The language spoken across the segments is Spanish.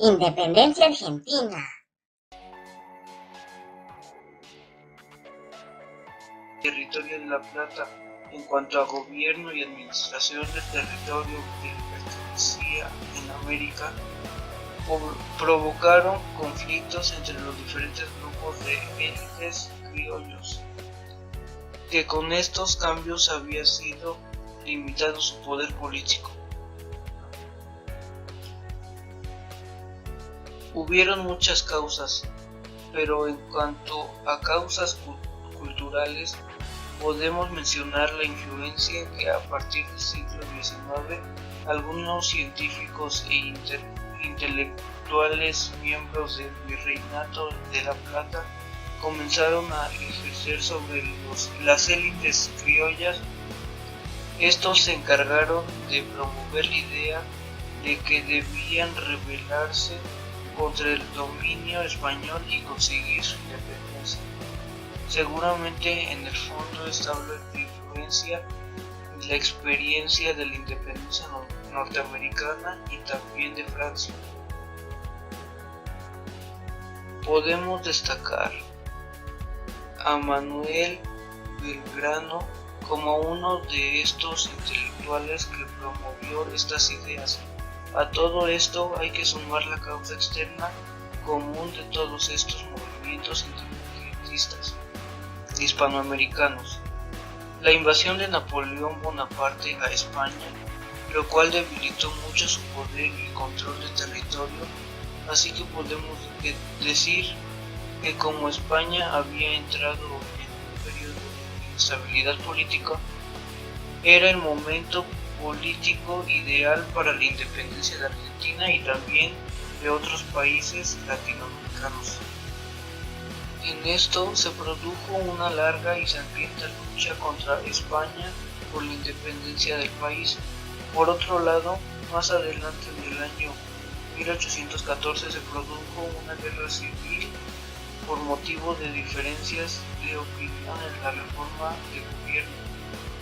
Independencia Argentina. Territorio de La Plata. En cuanto a gobierno y administración del territorio que le pertenecía en América, provocaron conflictos entre los diferentes grupos de élites criollos, que con estos cambios había sido limitado su poder político. Hubieron muchas causas, pero en cuanto a causas culturales, podemos mencionar la influencia que a partir del siglo XIX algunos científicos e intelectuales miembros del Virreinato de La Plata comenzaron a ejercer sobre las élites criollas. Estos se encargaron de promover la idea de que debían rebelarse contra el dominio español y conseguir su independencia. Seguramente en el fondo estaba la influencia y la experiencia de la independencia norteamericana y también de Francia. Podemos destacar a Manuel Belgrano como uno de estos intelectuales que promovió estas ideas. A todo esto hay que sumar la causa externa común de todos estos movimientos independentistas hispanoamericanos: la invasión de Napoleón Bonaparte a España, lo cual debilitó mucho su poder y control de territorio. Así que podemos decir que como España había entrado en un periodo de inestabilidad política, era el momento político ideal para la independencia de Argentina y también de otros países latinoamericanos. En esto se produjo una larga y sangrienta lucha contra España por la independencia del país. Por otro lado, más adelante en el año 1814 se produjo una guerra civil por motivo de diferencias de opinión en la reforma de gobierno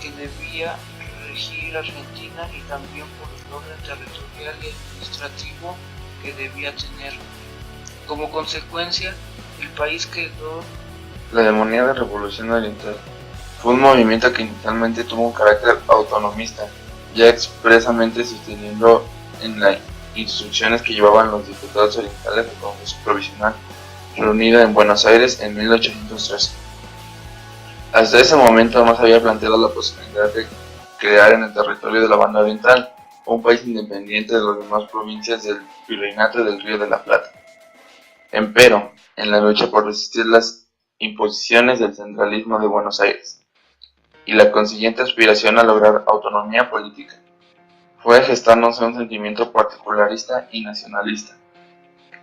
que debía regir Argentina y también por el orden territorial y administrativo que debía tener. Como consecuencia, el país quedó. La denominada Revolución Oriental fue un movimiento que inicialmente tuvo un carácter autonomista, ya expresamente sosteniendo en las instrucciones que llevaban los diputados orientales del Congreso Provisional, reunido en Buenos Aires en 1813. Hasta ese momento no se había planteado la posibilidad de crear en el territorio de la Banda Oriental un país independiente de las demás provincias del Virreinato del Río de la Plata. Empero, en la lucha por resistir las imposiciones del centralismo de Buenos Aires y la consiguiente aspiración a lograr autonomía política, fue gestándose un sentimiento particularista y nacionalista,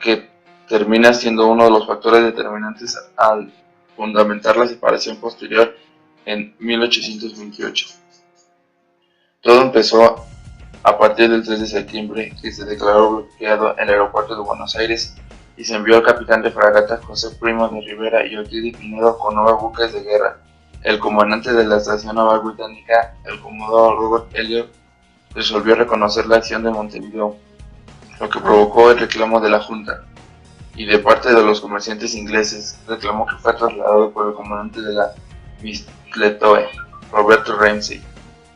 que termina siendo uno de los factores determinantes al fundamentar la separación posterior en 1828. Todo empezó a partir del 3 de septiembre, que se declaró bloqueado el aeropuerto de Buenos Aires y se envió al capitán de fragata José Primo de Rivera y Ortiz de Pinedo con 9 buques de guerra. El comandante de la estación naval británica, el comodoro Robert Elliot, resolvió reconocer la acción de Montevideo, lo que provocó el reclamo de la Junta, y de parte de los comerciantes ingleses, reclamó que fue trasladado por el comandante de la Mistletoe, Roberto Ramsay,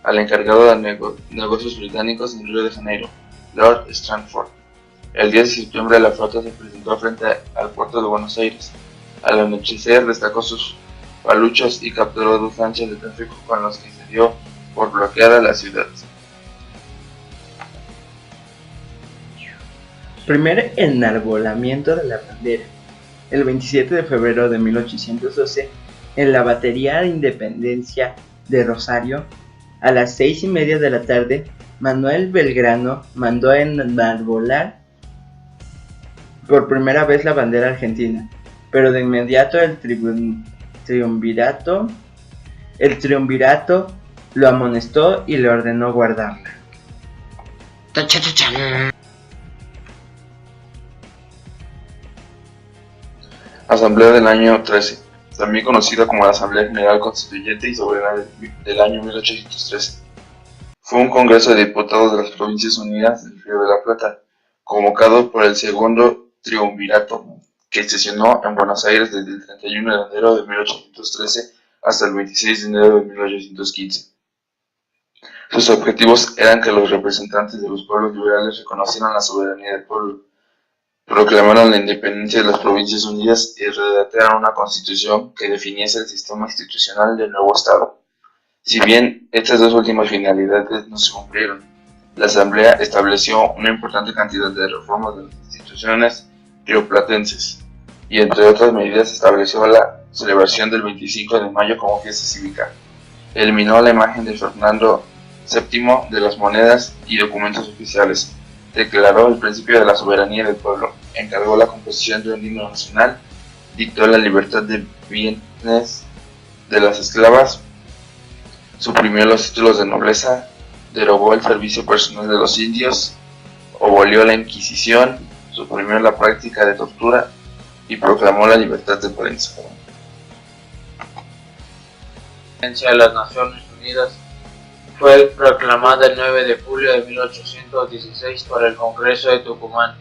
al encargado de negocios británicos en Río de Janeiro, Lord Strangford. El 10 de septiembre la flota se presentó frente al puerto de Buenos Aires. Al anochecer destacó sus paluchos y capturó 2 lanchas de tráfico con los que se dio por bloqueada la ciudad. Primer enarbolamiento de la bandera. El 27 de febrero de 1812, en la Batería de Independencia de Rosario, a las 6:30 de la tarde, Manuel Belgrano mandó enarbolar por primera vez la bandera argentina, pero de inmediato el triunvirato lo amonestó y le ordenó guardarla. Asamblea del año 13, también conocida como la Asamblea General Constituyente y Soberana del año 1813. Fue un congreso de diputados de las Provincias Unidas del Río de la Plata, convocado por el segundo triunvirato, que sesionó en Buenos Aires desde el 31 de enero de 1813 hasta el 26 de enero de 1815. Sus objetivos eran que los representantes de los pueblos liberales reconocieran la soberanía del pueblo, proclamaron la independencia de las Provincias Unidas y redactaron una constitución que definiese el sistema institucional del nuevo Estado. Si bien estas dos últimas finalidades no se cumplieron, la Asamblea estableció una importante cantidad de reformas de las instituciones rioplatenses y, entre otras medidas, estableció la celebración del 25 de mayo como fiesta cívica. Eliminó la imagen de Fernando VII de las monedas y documentos oficiales. Declaró el principio de la soberanía del pueblo, encargó la composición de un himno nacional, dictó la libertad de bienes de las esclavas, suprimió los títulos de nobleza, derogó el servicio personal de los indios, abolió la Inquisición, suprimió la práctica de tortura y proclamó la libertad de prensa. De las Naciones Unidas fue proclamada el 9 de julio de 1816 por el Congreso de Tucumán.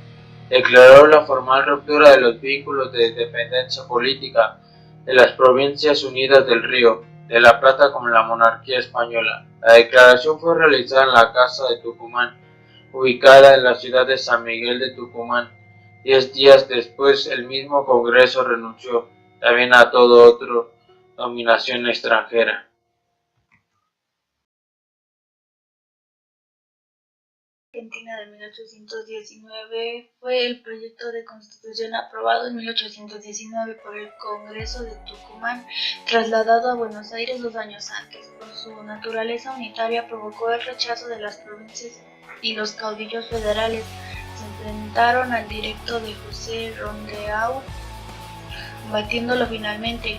Declaró la formal ruptura de los vínculos de dependencia política de las Provincias Unidas del Río de la Plata con la monarquía española. La declaración fue realizada en la Casa de Tucumán, ubicada en la ciudad de San Miguel de Tucumán. 10 días después, el mismo Congreso renunció también a toda otra dominación extranjera. Argentina de 1819 fue el proyecto de constitución aprobado en 1819 por el Congreso de Tucumán, trasladado a Buenos Aires 2 años antes. Por su naturaleza unitaria provocó el rechazo de las provincias y los caudillos federales se enfrentaron al directo de José Rondeau, batiéndolo finalmente.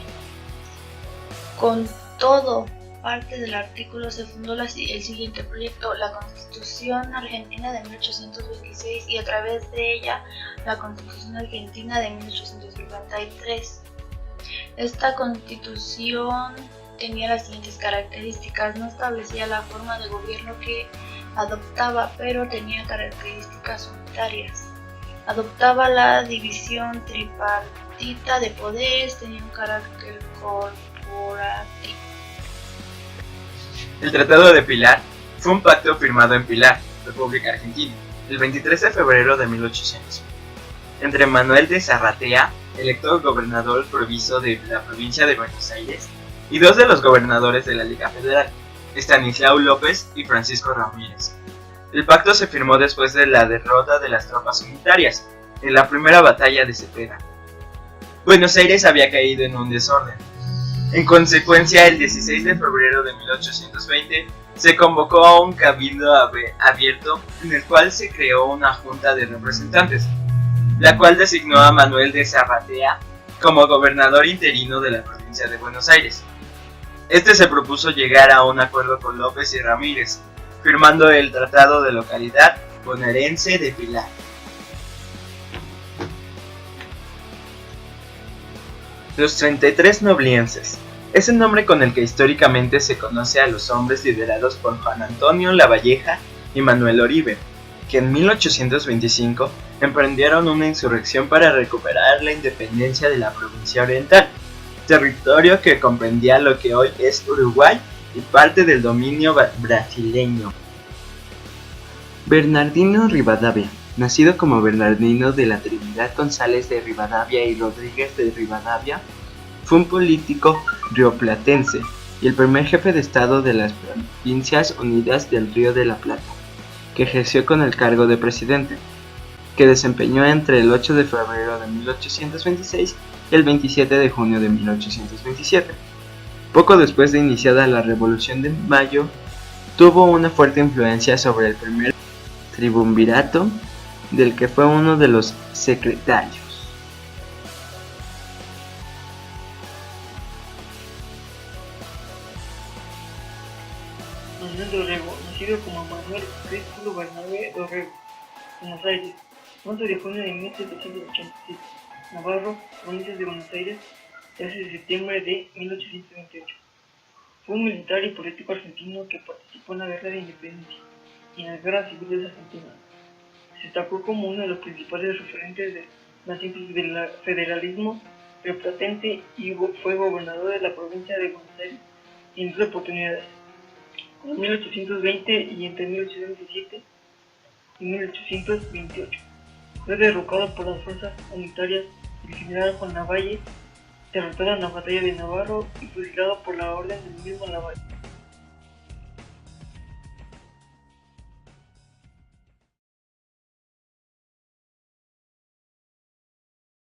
Con todo, parte del artículo se fundó el siguiente proyecto: la Constitución Argentina de 1826 y a través de ella la Constitución Argentina de 1853. Esta Constitución tenía las siguientes características: no establecía la forma de gobierno que adoptaba, pero tenía características unitarias. Adoptaba la división tripartita de poderes, tenía un carácter corporativo. El Tratado de Pilar fue un pacto firmado en Pilar, República Argentina, el 23 de febrero de 1800, entre Manuel de Zarratea, electo gobernador proviso de la provincia de Buenos Aires, y dos de los gobernadores de la Liga Federal, Estanislao López y Francisco Ramírez. El pacto se firmó después de la derrota de las tropas unitarias en la primera batalla de Cepeda. Buenos Aires había caído en un desorden. En consecuencia, el 16 de febrero de 1820 se convocó a un cabildo abierto en el cual se creó una junta de representantes, la cual designó a Manuel de Zarratea como gobernador interino de la provincia de Buenos Aires. Este se propuso llegar a un acuerdo con López y Ramírez, firmando el Tratado de Localidad Bonaerense de Pilar. Los 33 noblienses es el nombre con el que históricamente se conoce a los hombres liderados por Juan Antonio Lavalleja y Manuel Oribe, que en 1825 emprendieron una insurrección para recuperar la independencia de la provincia oriental, territorio que comprendía lo que hoy es Uruguay y parte del dominio brasileño. Bernardino Rivadavia, nacido como Bernardino de la Trinidad González de Rivadavia y Rodríguez de Rivadavia, fue un político rioplatense y el primer jefe de Estado de las Provincias Unidas del Río de la Plata, que ejerció con el cargo de presidente, que desempeñó entre el 8 de febrero de 1826 y el 27 de junio de 1827. Poco después de iniciada la Revolución de Mayo, tuvo una fuerte influencia sobre el primer triunvirato, del que fue uno de los secretarios. Manuel Dorrego, nacido como Manuel Crístulo Bernabé Dorrego, Buenos Aires, 11 de junio de 1787, Navarro, provincia de Buenos Aires, 13 de septiembre de 1828. Fue un militar y político argentino que participó en la Guerra de Independencia y en las guerras civiles argentinas. Se destacó como uno de los principales referentes de nacientes del federalismo prepotente y fue gobernador de la provincia de Buenos Aires en 2 oportunidades, en 1820 y entre 1827 y 1828. Fue derrocado por las fuerzas unitarias del general Juan Lavalle, derrotado en la batalla de Navarro y fusilado por la orden del mismo Lavalle.